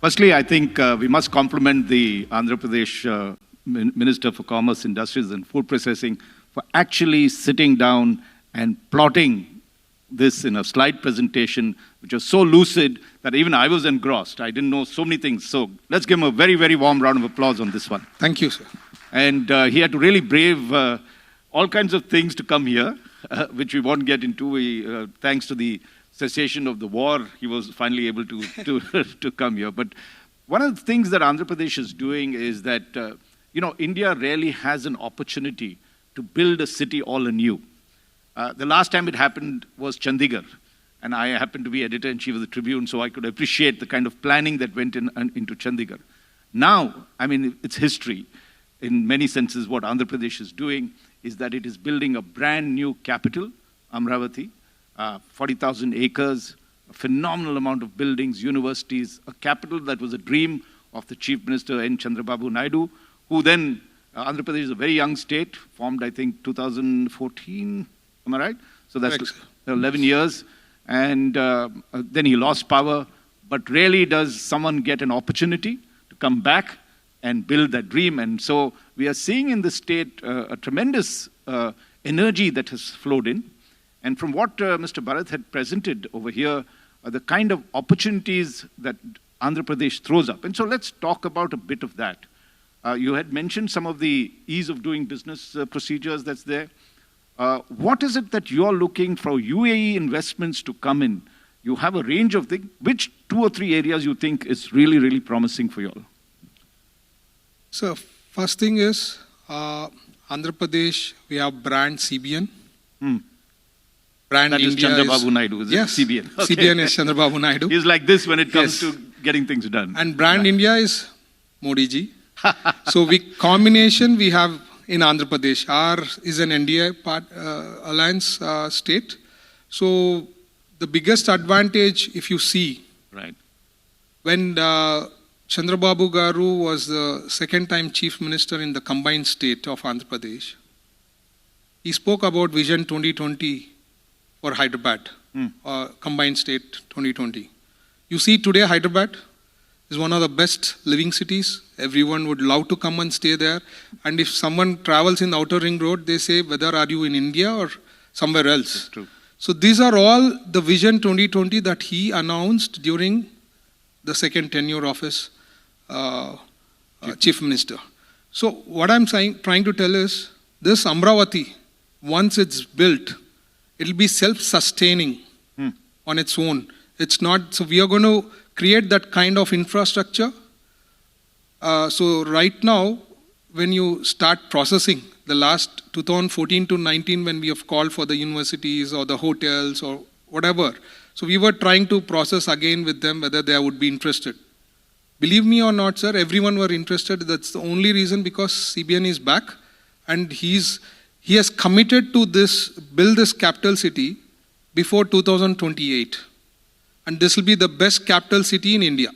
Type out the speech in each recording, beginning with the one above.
Firstly, I think we must compliment the Andhra Pradesh Minister for Commerce, Industries and Food Processing for actually sitting down and plotting this in a slide presentation, which was so lucid that even I was engrossed. I didn't know so many things. So let's give him a very, very warm round of applause on this one. Thank you, sir. And he had to really brave all kinds of things to come here, which we won't get into. Thanks to the cessation of the war, he was finally able to come here. But one of the things that Andhra Pradesh is doing is that, India really has an opportunity to build a city all anew. The last time it happened was Chandigarh, and I happened to be editor-in-chief of the Tribune, so I could appreciate the kind of planning that went into Chandigarh. Now, it's history. In many senses, what Andhra Pradesh is doing is that it is building a brand new capital, Amaravati, 40,000 acres, a phenomenal amount of buildings, universities, a capital that was a dream of the Chief Minister N. Chandrababu Naidu, who then, Andhra Pradesh is a very young state, formed, I think, 2014, am I right? So that's 11 years. And then he lost power. But rarely does someone get an opportunity to come back and build that dream. And so we are seeing in the state a tremendous energy that has flowed in. And from what Mr. Bharath had presented over here, the kind of opportunities that Andhra Pradesh throws up. And so let's talk about a bit of that. You had mentioned some of the ease of doing business procedures that's there. What is it that you're looking for UAE investments to come in? You have a range of things. Which 2 or 3 areas you think is really, really promising for you all? So, first thing is, Andhra Pradesh, we have brand CBN. Brand that India is Chandrababu Naidu, is yes, it? CBN. Okay. CBN is Chandrababu Naidu. He's like this when it comes to getting things done. And brand India is Modi ji. So, combination we have in Andhra Pradesh. R is an NDA alliance state. So, the biggest advantage, if you see, right, when Chandrababu Garu was the second time Chief Minister in the combined state of Andhra Pradesh, he spoke about Vision 2020 for Hyderabad, combined state 2020. You see today Hyderabad is one of the best living cities. Everyone would love to come and stay there. And if someone travels in the outer ring road, they say, whether are you in India or somewhere else. That's true. So these are all the Vision 2020 that he announced during the second tenure of his Chief Minister. So what I'm trying to tell is, this Amaravati, once it's built, it'll be self-sustaining on its own. It's not, so we are going to create that kind of infrastructure. So right now, when you start processing, the last 2014 to 19, when we have called for the universities or the hotels or whatever, so we were trying to process again with them whether they would be interested. Believe me or not, sir, everyone were interested. That's the only reason, because CBN is back and he has committed to build this capital city before 2028. And this will be the best capital city in India.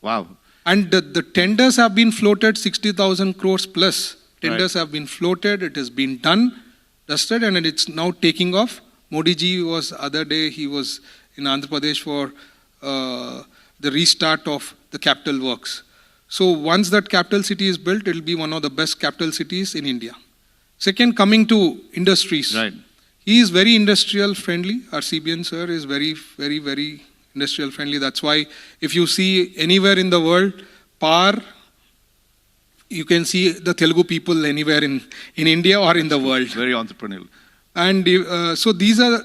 Wow. And the tenders have been floated, 60,000 crores plus. Tenders have been floated, it has been done, dusted, and it's now taking off. Modi ji was, other day, he was in Andhra Pradesh for the restart of the capital works. So once that capital city is built, it will be one of the best capital cities in India. Second, coming to industries. Right. He is very industrial friendly. Our CBN sir is very, very, very industrial friendly. That's why if you see anywhere in the world, you can see the Telugu people anywhere in India or in the world. Very entrepreneurial. And so these are,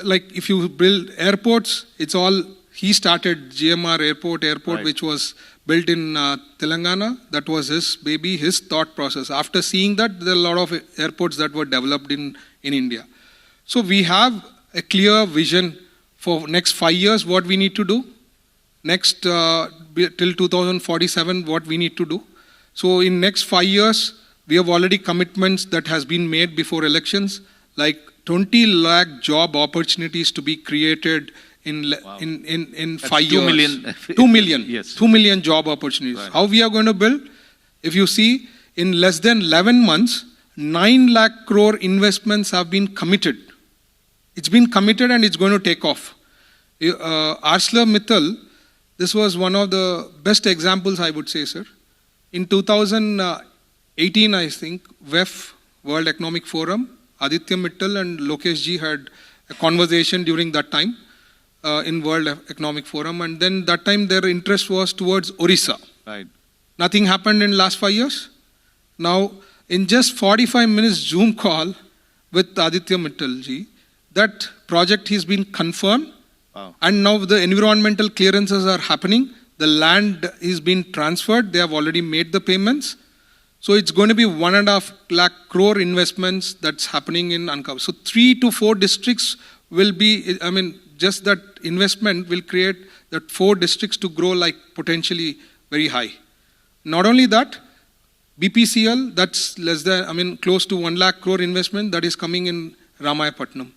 like if you build airports, it's all, he started GMR airport, right, which was built in Telangana. That was his baby, his thought process. After seeing that, there are a lot of airports that were developed in India. So we have a clear vision for next 5 years, what we need to do. Next, till 2047, what we need to do. So in next 5 years, we have already commitments that has been made before elections, like 20 lakh job opportunities to be created in 5 years. 2 million. 2 million. Yes. 2 million job opportunities. Right. How we are going to build? If you see, in less than 11 months, 9 lakh crore investments have been committed. It's been committed and it's going to take off. ArcelorMittal This was one of the best examples, I would say, sir. In 2018, I think, WEF, World Economic Forum, Aditya Mittal and Lokesh ji had a conversation during that time in World Economic Forum, and then that time their interest was towards Orissa. Right. Nothing happened in last 5 years. Now, in just 45 minutes Zoom call with Aditya Mittal ji, that project has been confirmed. Wow. And now the environmental clearances are happening. The land is being transferred. They have already made the payments. So it's going to be 1.5 lakh crore investments that's happening in Ankara. So 3 to 4 districts will be, just that investment will create that 4 districts to grow like potentially very high. Not only that, BPCL, that's less than, close to 1 lakh crore investment that is coming in Ramayapatnam.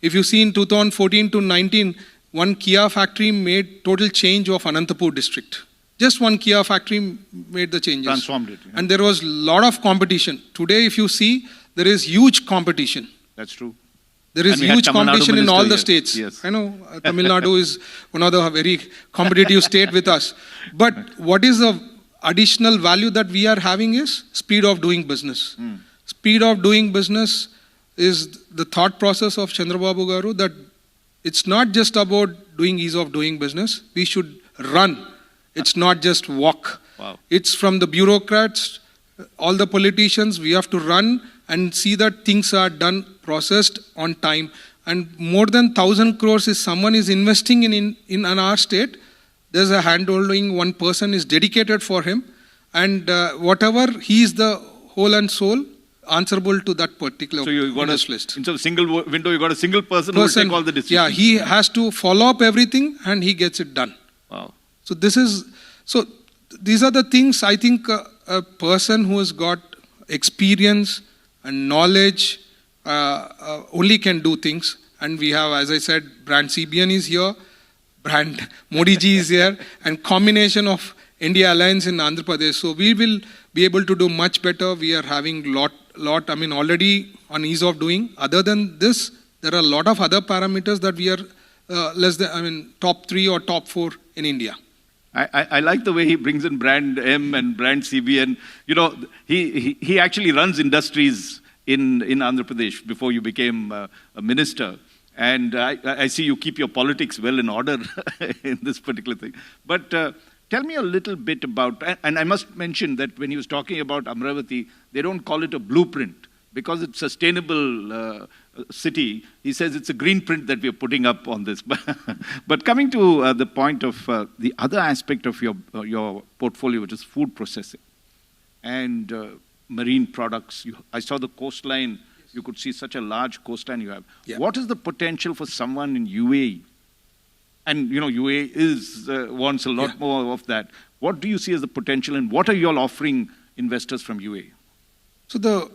If you see in 2014 to 19, one Kia factory made total change of Anantapur district. Just one Kia factory made the changes. Transformed it. Yeah. And there was a lot of competition. Today, if you see, there is huge competition. That's true. There is huge competition in all the states. Yes. I know Tamil Nadu is one of the very competitive state with us. But what is the additional value that we are having is speed of doing business. Speed of doing business is the thought process of Chandrababu Garu that it's not just about doing ease of doing business. We should run. It's not just walk. Wow. It's from the bureaucrats, all the politicians, we have to run and see that things are done, processed on time. And more than 1,000 crores is someone is investing in our state. There's a hand-holding, one person is dedicated for him. And whatever, he is the whole and soul answerable to that particular so you got list. Instead of a single window, you got a single person who will take all the decisions. Yeah, he has to follow up everything and he gets it done. Wow. So these are the things I think a person who has got experience and knowledge only can do things. And we have, as I said, brand CBN is here, brand Modi ji is here, and combination of India Alliance in Andhra Pradesh. So we will be able to do much better. We are having lot, already on ease of doing. Other than this, there are a lot of other parameters that we are top 3 or top 4 in India. I like the way he brings in brand M and brand CBN. You know, he actually runs industries in Andhra Pradesh before you became a minister. And I see you keep your politics well in order in this particular thing. But tell me a little bit about, and I must mention that when he was talking about Amaravati, they don't call it a blueprint because it's sustainable city. He says it's a green print that we are putting up on this. But coming to the point of the other aspect of your portfolio, which is food processing and marine products. I saw the coastline. You could see such a large coastline you have. Yeah. What is the potential for someone in UAE? And you know, UAE wants a lot more of that. What do you see as the potential, and what are you all offering investors from UAE? So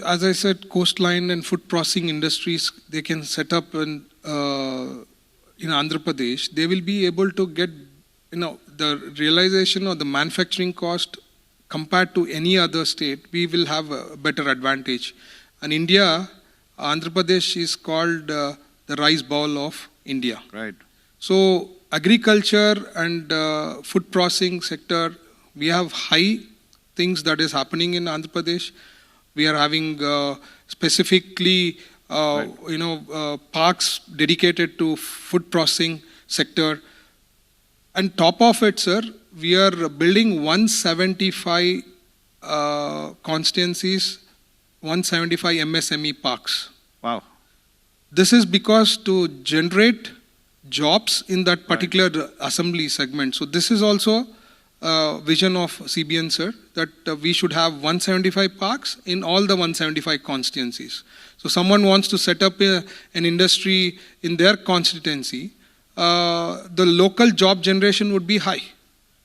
as I said, coastline and food processing industries, they can set up in Andhra Pradesh. They will be able to get, the realization of the manufacturing cost compared to any other state. We will have a better advantage. And India, Andhra Pradesh is called the rice bowl of India. Right. So agriculture and food processing sector, we have high things that is happening in Andhra Pradesh. We are having specifically, parks dedicated to food processing sector. And top of it, sir, we are building 175 constituencies, 175 MSME parks. Wow. This is because to generate jobs in that particular assembly segment. So this is also vision of CBN, sir, that we should have 175 parks in all the 175 constituencies. So someone wants to set up an industry in their constituency, the local job generation would be high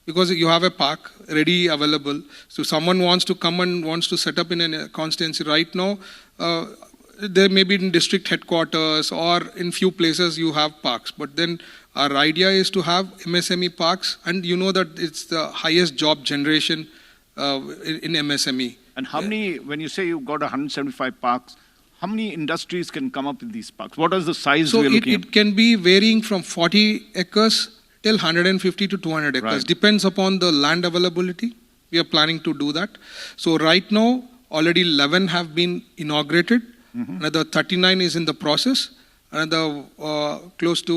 because you have a park ready, available. So someone wants to come and wants to set up in a constituency right now, there may be in district headquarters or in few places you have parks. But then our idea is to have MSME parks, and you know that it's the highest job generation in MSME. And how many, when you say you've got 175 parks, how many industries can come up in these parks? What is the size we're looking at? It can be varying from 40 acres till 150 to 200 acres. Right. Depends upon the land availability. We are planning to do that. So right now, already 11 have been inaugurated. Another 39 is in the process. Another close to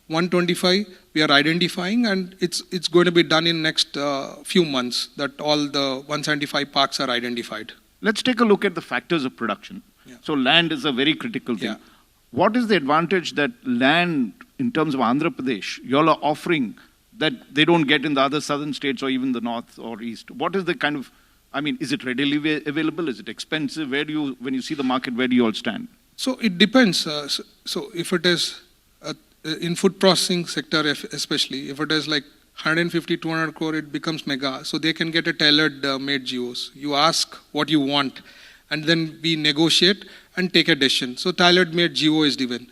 125 we are identifying, and it's going to be done in next few months that all the 175 parks are identified. Let's take a look at the factors of production. Yeah. So land is a very critical thing. Yeah. What is the advantage that land, in terms of Andhra Pradesh, you all are offering that they don't get in the other southern states or even the north or east? What is the kind of, I mean, is it readily available? Is it expensive? Where do you, when you see the market, where do you all stand? So it depends. So if it is in food processing sector, especially if it is like 150, 200 crore, it becomes mega. So they can get a tailored made GOs. You ask what you want, and then we negotiate and take a decision. So tailored made GO is given.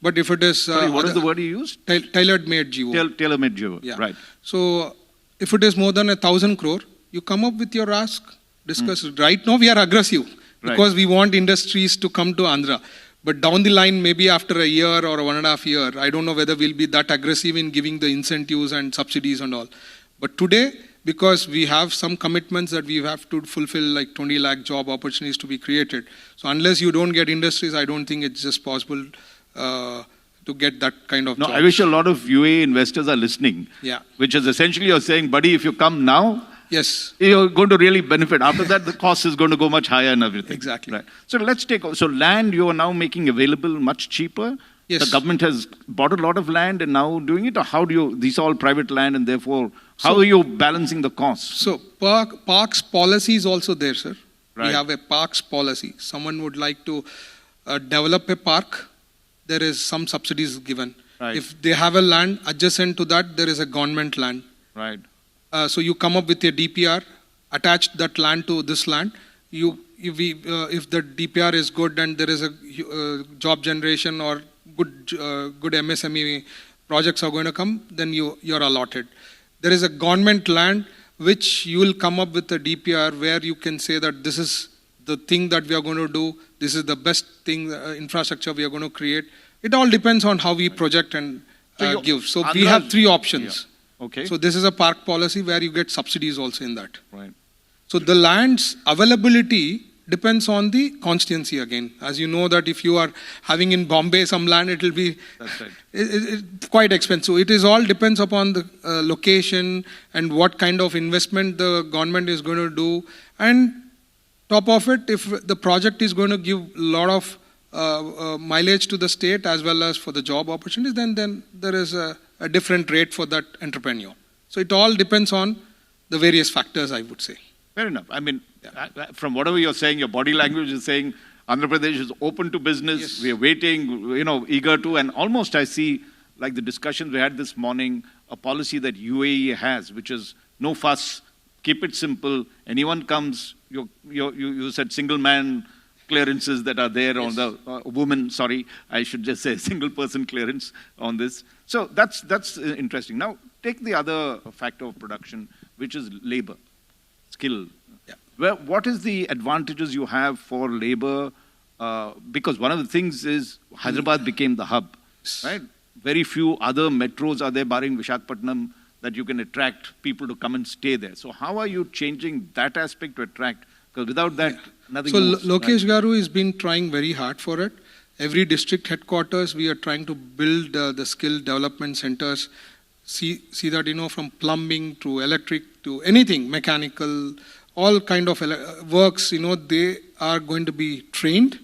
But if it is Sorry, what is the word you used? Tailored made GO. Tailor made GO. Yeah. Right. So if it is more than 1,000 crore, you come up with your ask, discuss. Right now we are aggressive because we want industries to come to Andhra. But down the line, maybe after a year or 1.5 years, I don't know whether we'll be that aggressive in giving the incentives and subsidies and all. But today, because we have some commitments that we have to fulfill, like 20 lakh job opportunities to be created. So unless you don't get industries, I don't think it's just possible to get that kind of No, jobs. I wish a lot of UAE investors are listening. Yeah. Which is essentially you're saying, buddy, if you come now, Yes. you're going to really benefit. After that, the cost is going to go much higher and everything. Exactly. Right. So let's take, so land you are now making available much cheaper. Yes. The government has bought a lot of land and now doing it, or how do you, these are all private land and therefore, how are you balancing the costs? So parks policy is also there, sir. Right. We have a parks policy. Someone would like to develop a park, there is some subsidies given. Right. If they have a land adjacent to that, there is a government land. Right. So you come up with a DPR, attach that land to this land. If the DPR is good and there is a job generation or good MSME projects are going to come, then you're allotted. There is a government land which you will come up with a DPR where you can say that this is the thing that we are going to do, this is the best thing, infrastructure we are going to create. It all depends on how we project and give. So we have three options. Yeah. Okay. So this is a park policy where you get subsidies also in that. Right. So the land's availability depends on the constituency again. As you know that if you are having in Bombay some land, it will be That's right. it's quite expensive. It is all depends upon the location and what kind of investment the government is going to do. And top of it, if the project is going to give a lot of mileage to the state as well as for the job opportunities, then there is a different rate for that entrepreneur. So it all depends on the various factors, I would say. Fair enough. I mean, from whatever you're saying, your body language is saying Andhra Pradesh is open to business. Yes. We are waiting, eager to. And almost I see, like the discussions we had this morning, a policy that UAE has, which is no fuss, keep it simple. Anyone comes, you said single man clearances that are there on the woman, sorry, I should just say single person clearance on this. So that's interesting. Now, take the other factor of production, which is labor, skill. Yeah. What is the advantages you have for labor? Because one of the things is Hyderabad became the hub, right? Very few other metros are there, barring Visakhapatnam, that you can attract people to come and stay there. So how are you changing that aspect to attract? Because without that, nothing moves. So Lokesh Garu has been trying very hard for it. Every district headquarters, we are trying to build the skill development centers. See that, from plumbing to electric to anything, mechanical, all kind of works, they are going to be trained.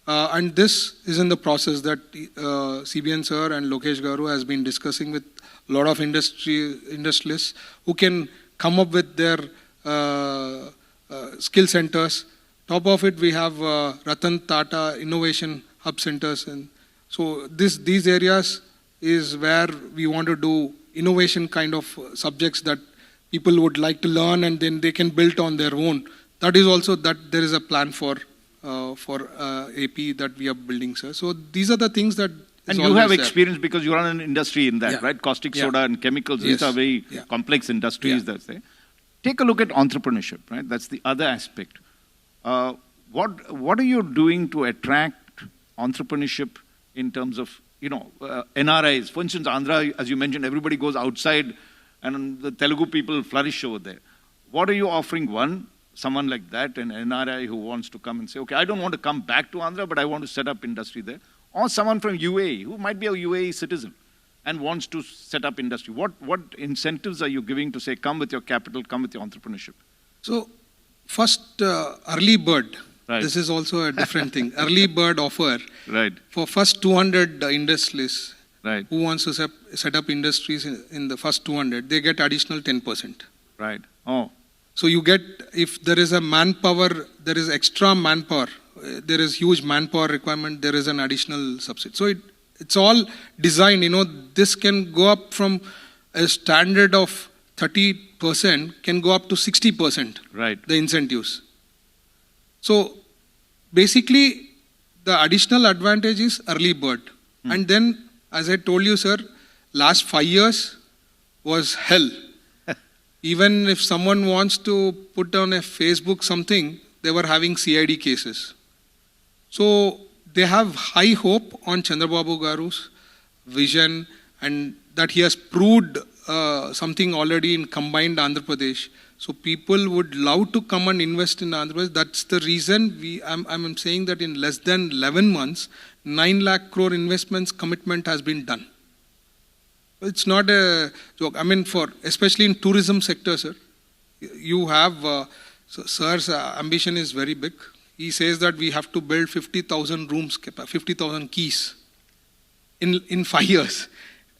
And this is in the process that CBN sir and Lokesh Garu has been discussing with a lot of industrialists who can come up with their skill centers. Top of it, we have Ratan Tata Innovation Hub Centers. And so these areas is where we want to do innovation kind of subjects that people would like to learn and then they can build on their own. That is also that there is a plan for AP that we are building, sir. So these are the things that and you have experience because you run an industry in that, right? Caustic soda and chemicals, Yes. these are very complex industries, that's it. Take a look at entrepreneurship, right? That's the other aspect. What are you doing to attract entrepreneurship in terms of NRIs. For instance, Andhra, as you mentioned, everybody goes outside and the Telugu people flourish over there. What are you offering someone like that, an NRI who wants to come and say, okay, I don't want to come back to Andhra, but I want to set up industry there. Or someone from UAE, who might be a UAE citizen and wants to set up industry. What incentives are you giving to say, come with your capital, come with your entrepreneurship? So, first, early bird. Right. This is also a different thing. Early bird offer. Right. For first 200 industrialists right. who wants to set up industries in the first 200, they get additional 10%. Right. Oh. So you get, if there is a manpower, there is extra manpower, there is huge manpower requirement, there is an additional subsidy. So it's all designed, this can go up from a standard of 30%, can go up to 60%. Right. The incentives. So basically, the additional advantage is early bird. And then, as I told you, sir, last 5 years was hell. Even if someone wants to put on a Facebook something, they were having CID cases. So they have high hope on Chandrababu Garu's vision, and that he has proved something already in combined Andhra Pradesh. So people would love to come and invest in Andhra Pradesh. That's the reason I'm saying that in less than 11 months, 9 lakh crore investments commitment has been done. It's not a joke. I mean, especially in tourism sector, sir, you have, sir's ambition is very big. He says that we have to build 50,000 rooms, 50,000 keys in 5 years.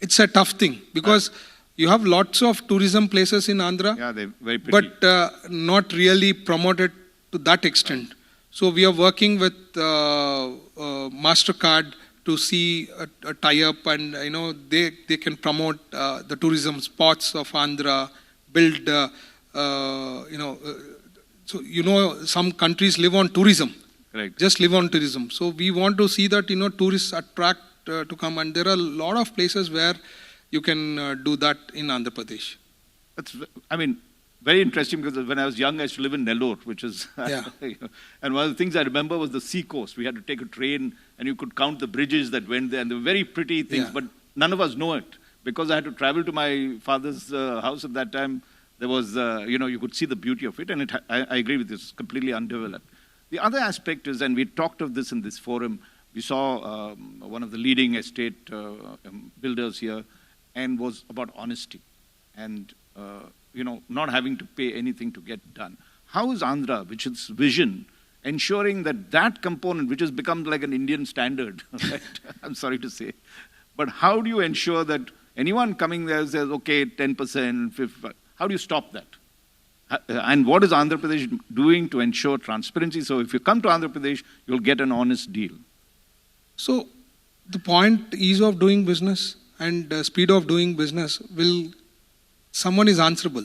It's a tough thing because you have lots of tourism places in Andhra, yeah, they're very pretty. but not really promoted to that extent. So we are working with MasterCard to see a tie-up, and they can promote the tourism spots of Andhra, build some countries live on tourism. Correct. Just live on tourism. So we want to see that tourists attract to come, and there are a lot of places where you can do that in Andhra Pradesh. That's, very interesting, because when I was young, I used to live in Nellore, which is, Yeah. and one of the things I remember was the sea coast. We had to take a train, and you could count the bridges that went there, and they were very pretty things, Yeah. but none of us know it. Because I had to travel to my father's house at that time, there was, you could see the beauty of it, and I agree with this, it's completely undeveloped. The other aspect is, and we talked of this in this forum, we saw one of the leading estate builders here, and was about honesty, and not having to pay anything to get done. How is Andhra, which is vision, ensuring that component, which has become like an Indian standard, right? I'm sorry to say, but how do you ensure that anyone coming there says, okay, 10%, 50%, how do you stop that? And what is Andhra Pradesh doing to ensure transparency? So if you come to Andhra Pradesh, you'll get an honest deal. So the point, ease of doing business and speed of doing business someone is answerable.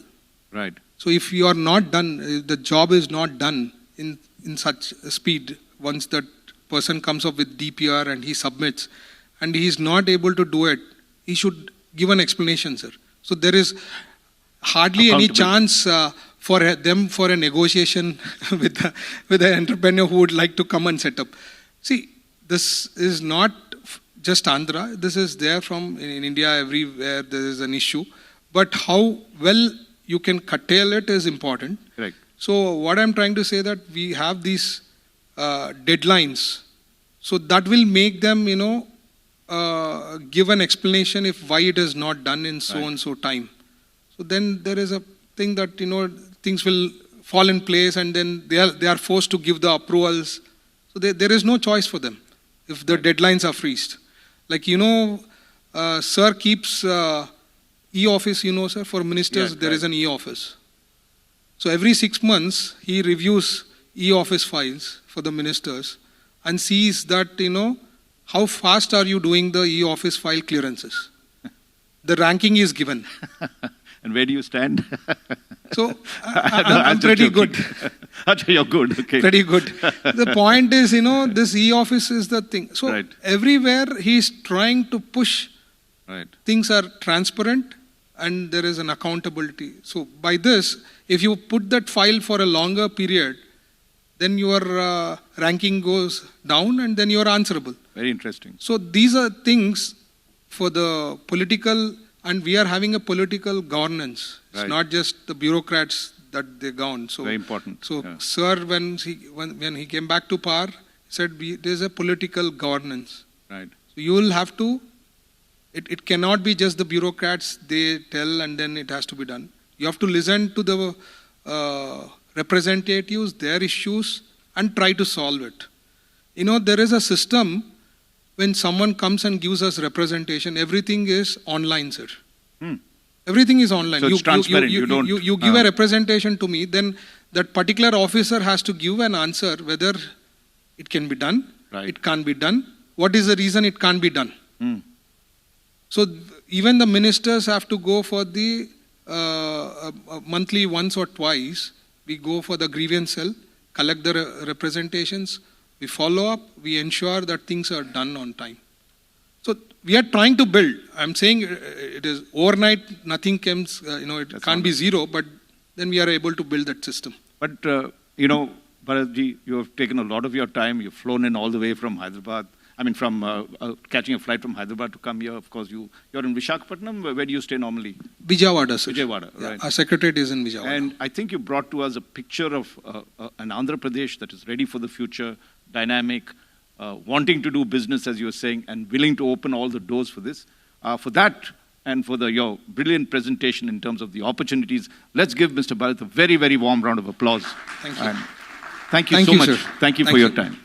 Right. So if you are not done, the job is not done in such speed, once that person comes up with DPR and he submits, and he is not able to do it, he should give an explanation, sir. So there is hardly any chance for them for a negotiation with an entrepreneur who would like to come and set up. See, this is not just Andhra. This is there in India, everywhere there is an issue. But how well you can curtail it is important. Correct. So what I'm trying to say that we have these deadlines. So that will make them, give an explanation why it is not done in so and so time. So then there is a thing that, things will fall in place, and then they are forced to give the approvals. So there is no choice for them if the deadlines are freezed. Like, sir keeps e-office, sir, for ministers, there is an e-office. So every 6 months, he reviews e-office files for the ministers and sees that, how fast are you doing the e-office file clearances. The ranking is given. And where do you stand? So I'm pretty good. You're good, okay. Pretty good. The point is, this e-office is the thing. So everywhere he's trying to push, things are transparent and there is an accountability. So by this, if you put that file for a longer period, then your ranking goes down and then you are answerable. Very interesting. So these are things for the political, and we are having a political governance. It's Right. not just the bureaucrats that they govern. So, Very important. So, Yeah. sir, when he came back to power, he said there's a political governance. Right. So you will have to. It cannot be just the bureaucrats. They tell and then it has to be done. You have to listen to the representatives, their issues, and try to solve it. You know, there is a system. When someone comes and gives us representation, everything is online, sir. Everything is online. So it's transparent. You don't- you give a representation to me, then that particular officer has to give an answer whether it can be done, Right. it can't be done, what is the reason it can't be done. Hmm. So even the ministers have to go for the monthly once or twice. We go for the grievance cell, collect the representations, we follow up, we ensure that things are done on time. So we are trying to build. I'm saying it is overnight, nothing comes, it can't be zero, but then we are able to build that system. But, Bharatji, you have taken a lot of your time. You've flown in all the way from Hyderabad. I mean, from catching a flight from Hyderabad to come here. Of course, you're in Visakhapatnam. Where do you stay normally? Vijayawada, sir. Vijayawada, Yeah, right. our secretariat is in Vijayawada. And I think you brought to us a picture of an Andhra Pradesh that is ready for the future, dynamic, wanting to do business, as you were saying, and willing to open all the doors for this. For that and for your brilliant presentation in terms of the opportunities, let's give Mr. Bharath a very, very warm round of applause. Thank you. And thank you Thank so you, much. sir. Thank you Thank for your you. time.